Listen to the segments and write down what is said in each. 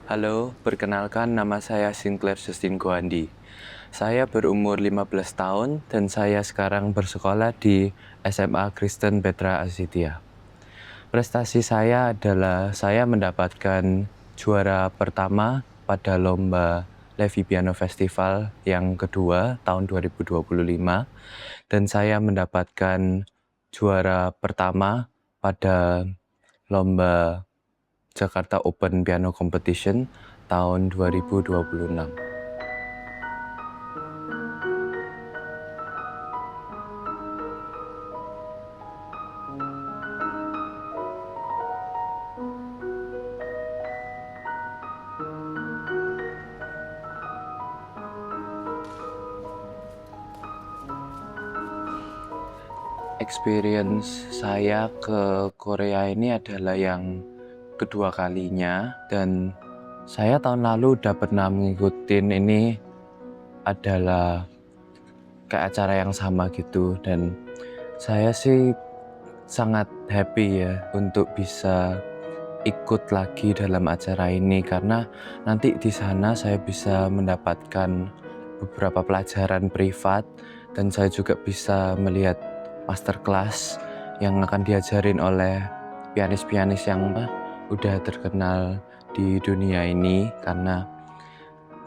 Halo, perkenalkan nama saya Sinclair Justin Goandi. Saya berumur 15 tahun dan saya sekarang bersekolah di SMA Kristen Petra Azitia. Prestasi saya adalah saya mendapatkan juara pertama pada lomba Levi Piano Festival yang kedua tahun 2025 dan saya mendapatkan juara pertama pada lomba Jakarta Open Piano Competition tahun 2026. Experience saya ke Korea ini adalah yang kedua kalinya dan saya tahun lalu udah pernah ngikutin ini adalah kayak acara yang sama gitu dan saya sih sangat happy ya untuk bisa ikut lagi dalam acara ini karena nanti di sana saya bisa mendapatkan beberapa pelajaran privat dan saya juga bisa melihat masterclass yang akan diajarin oleh pianis-pianis yang udah terkenal di dunia ini karena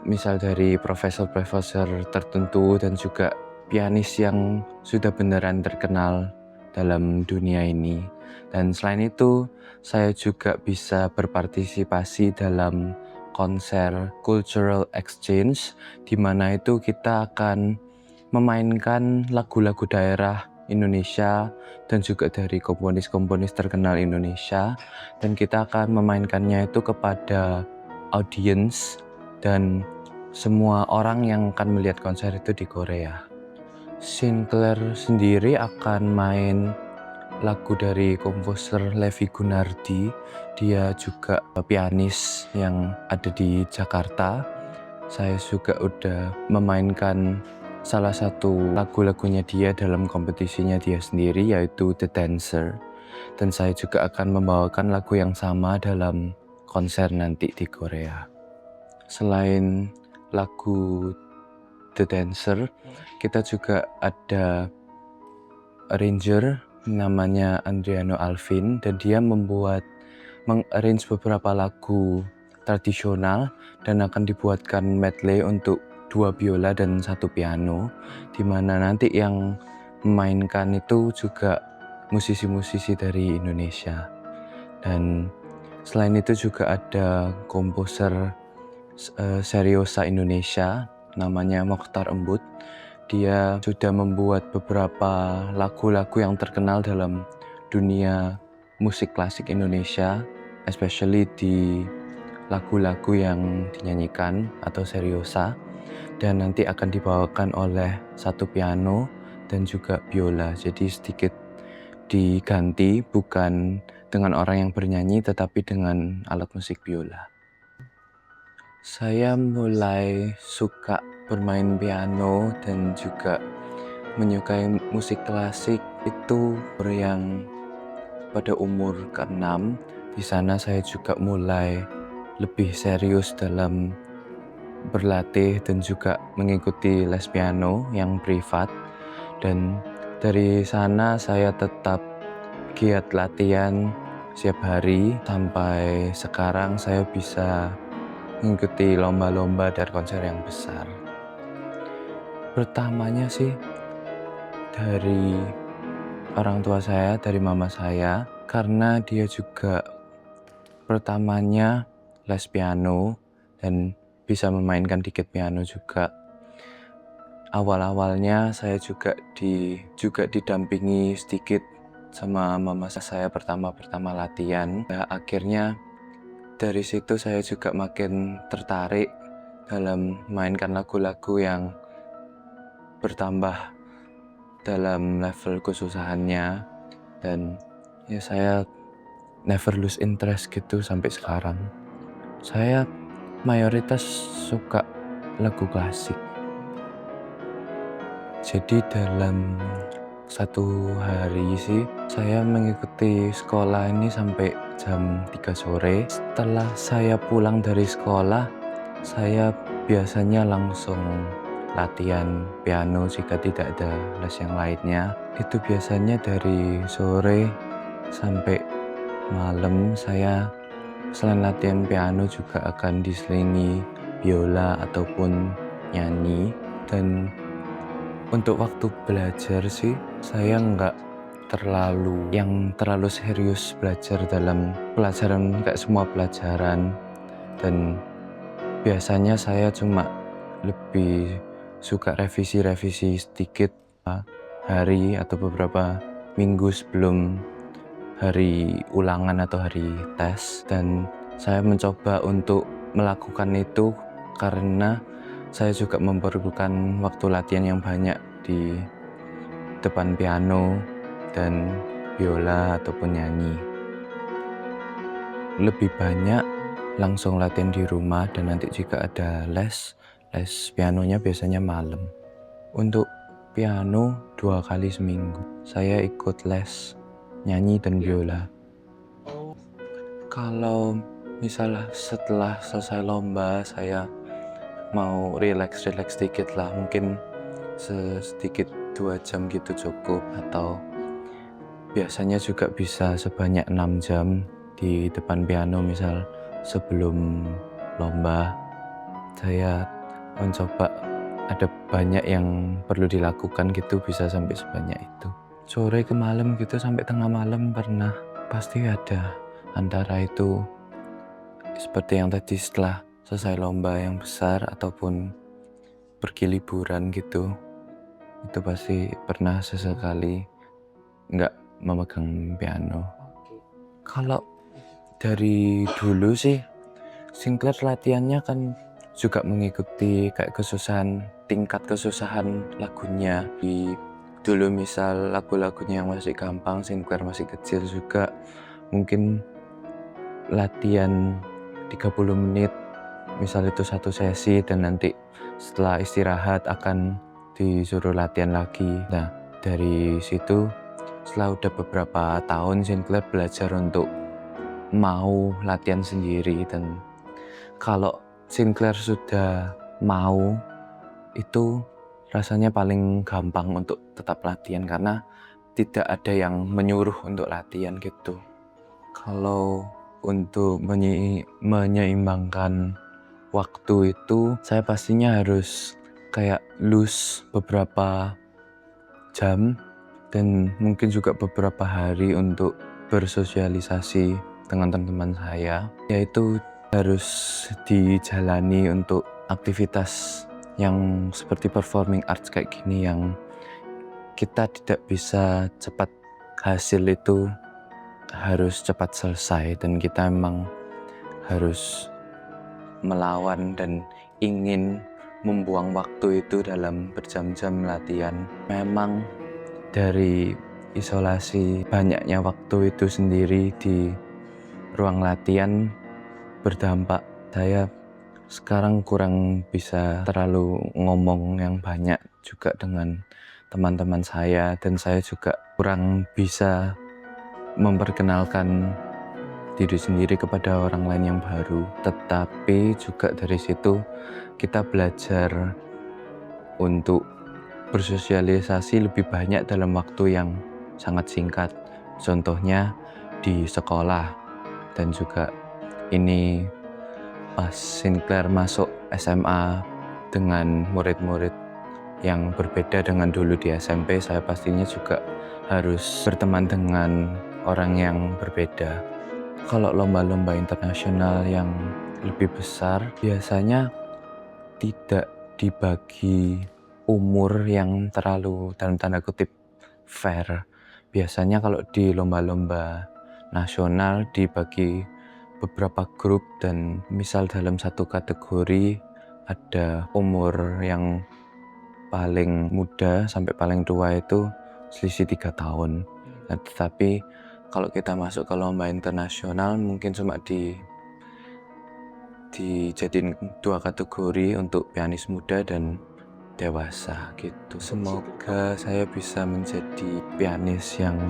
misal dari profesor-profesor tertentu dan juga pianis yang sudah beneran terkenal dalam dunia ini. Dan selain itu, saya juga bisa berpartisipasi dalam konser cultural exchange, di mana itu kita akan memainkan lagu-lagu daerah Indonesia dan juga dari komponis-komponis terkenal Indonesia, dan kita akan memainkannya itu kepada audiens dan semua orang yang akan melihat konser itu di Korea. Sinclair sendiri akan main lagu dari komposer Levi Gunardi. Dia juga pianis yang ada di Jakarta. Saya juga udah memainkan salah satu lagu-lagunya dia dalam kompetisinya dia sendiri, yaitu The Dancer. Dan saya juga akan membawakan lagu yang sama dalam konser nanti di Korea. Selain lagu The Dancer, kita juga ada arranger namanya Andriano Alvin dan dia mengarrange beberapa lagu tradisional dan akan dibuatkan medley untuk 2 biola dan 1 piano, di mana nanti yang memainkan itu juga musisi-musisi dari Indonesia. Dan selain itu juga ada komposer seriosa Indonesia namanya Mokhtar Embut. Dia sudah membuat beberapa lagu-lagu yang terkenal dalam dunia musik klasik Indonesia, especially di lagu-lagu yang dinyanyikan atau seriosa, dan nanti akan dibawakan oleh 1 piano dan juga biola. Jadi sedikit diganti, bukan dengan orang yang bernyanyi tetapi dengan alat musik biola. Saya mulai suka bermain piano dan juga menyukai musik klasik itu yang pada umur ke-6. Di sana saya juga mulai lebih serius dalam berlatih dan juga mengikuti les piano yang privat. Dan dari sana saya tetap giat latihan setiap hari sampai sekarang saya bisa mengikuti lomba-lomba dan konser yang besar. Pertamanya sih dari orang tua saya, dari mama saya, karena dia juga pertamanya les piano dan bisa memainkan dikit piano juga. Awal-awalnya saya juga didampingi sedikit sama mama saya pertama latihan. Akhirnya dari situ saya juga makin tertarik dalam mainkan lagu-lagu yang bertambah dalam level kesusahannya, dan ya saya never lose interest gitu sampai sekarang. Saya mayoritas suka lagu klasik. Jadi dalam 1 hari sih saya mengikuti sekolah ini sampai jam 3 sore. Setelah saya pulang dari sekolah, saya biasanya langsung latihan piano jika tidak ada les yang lainnya. Itu biasanya dari sore sampai malam. Saya selain latihan piano juga akan diselingi biola ataupun nyanyi. Dan untuk waktu belajar sih saya nggak terlalu serius belajar dalam pelajaran kayak semua pelajaran, dan biasanya saya cuma lebih suka revisi sedikit hari atau beberapa minggu sebelum hari ulangan atau hari tes. Dan saya mencoba untuk melakukan itu karena saya juga memerlukan waktu latihan yang banyak di depan piano dan biola ataupun nyanyi. Lebih banyak langsung latihan di rumah, dan nanti jika ada les pianonya biasanya malam. Untuk piano 2 kali seminggu saya ikut les nyanyi dan biola. Kalau misalnya setelah selesai lomba saya mau relax sedikit lah, mungkin sedikit 2 jam gitu cukup, atau biasanya juga bisa sebanyak 6 jam di depan piano. Misal sebelum lomba saya mencoba, ada banyak yang perlu dilakukan gitu, bisa sampai sebanyak itu. Sore ke malam gitu, sampai tengah malam pernah, pasti ada. Antara itu seperti yang tadi, setelah selesai lomba yang besar ataupun pergi liburan gitu, itu pasti pernah sesekali nggak memegang piano. Kalau dari dulu sih Sinclair latihannya kan juga mengikuti kayak tingkat kesusahan lagunya. Dulu misal lagu-lagunya yang masih gampang, Sinclair masih kecil juga, mungkin latihan 30 menit misal itu satu sesi, dan nanti setelah istirahat akan disuruh latihan lagi. Nah, dari situ setelah udah beberapa tahun Sinclair belajar untuk mau latihan sendiri. Dan kalau Sinclair sudah mau, itu rasanya paling gampang untuk tetap latihan karena tidak ada yang menyuruh untuk latihan gitu. Kalau untuk menyeimbangkan waktu itu, saya pastinya harus kayak loose beberapa jam dan mungkin juga beberapa hari untuk bersosialisasi dengan teman-teman saya, yaitu harus dijalani untuk aktivitas yang seperti performing arts kayak gini, yang kita tidak bisa cepat, hasil itu harus cepat selesai, dan kita memang harus melawan dan ingin membuang waktu itu dalam berjam-jam latihan. Memang dari isolasi banyaknya waktu itu sendiri di ruang latihan berdampak saya sekarang kurang bisa terlalu ngomong yang banyak juga dengan teman-teman saya, dan saya juga kurang bisa memperkenalkan diri sendiri kepada orang lain yang baru. Tetapi juga dari situ kita belajar untuk bersosialisasi lebih banyak dalam waktu yang sangat singkat. Contohnya di sekolah, dan juga ini pas Sinclair masuk SMA dengan murid-murid yang berbeda dengan dulu di SMP, saya pastinya juga harus berteman dengan orang yang berbeda. Kalau lomba-lomba internasional yang lebih besar biasanya tidak dibagi umur yang terlalu dalam tanda kutip fair. Biasanya kalau di lomba-lomba nasional dibagi beberapa grup, dan misal dalam satu kategori ada umur yang paling muda sampai paling tua itu selisih 3 tahun. Nah, tetapi kalau kita masuk ke lomba internasional mungkin cuma dijadiin 2 kategori untuk pianis muda dan dewasa gitu. Semoga saya bisa menjadi pianis yang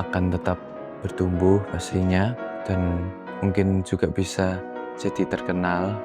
akan tetap bertumbuh pastinya dan mungkin juga bisa jadi terkenal.